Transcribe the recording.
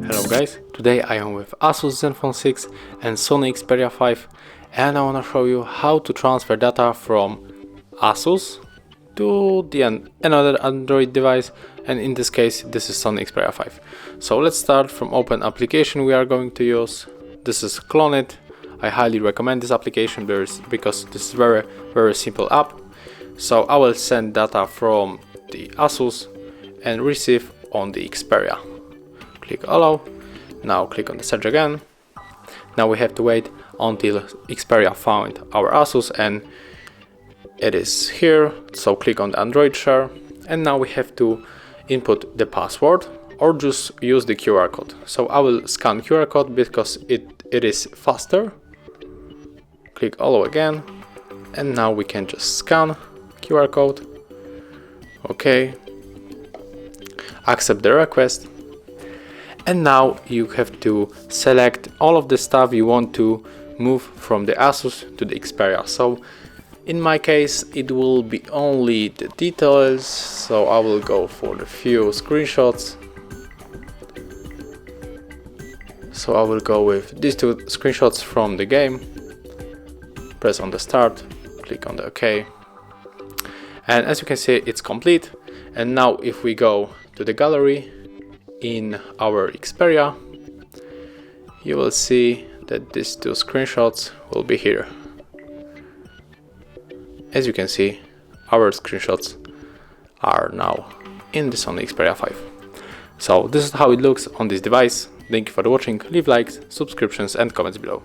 Hello guys, today I am with ASUS Zenfone 6 and Sony Xperia 5, and I want to show you how to transfer data from ASUS to another Android device, and in this case this is Sony Xperia 5. So let's start from open application we are going to use. This is Clone It. I highly recommend this application because this is very simple app. So I will send data from the ASUS and receive on the Xperia. Click allow. Now click on the search again. Now we have to wait until Xperia found our ASUS, and it is here. So click on the Android share, and now we have to input the password or just use the QR code. So I will scan QR code because it is faster. Click allow again, and now we can just scan QR code. Okay, accept the request. And now you have to select all of the stuff you want to move from the ASUS to the Xperia. So in my case it will be only the details, so I will go for the few screenshots. So I will go with these two screenshots from the game. Press on the start, click on the OK. And as you can see, it's complete. And now if we go to the gallery in our Xperia, you will see that these two screenshots will be here. As you can see, our screenshots are now in the Sony Xperia 5. So this is how it looks on this device. Thank you for watching. Leave likes, subscriptions and comments below.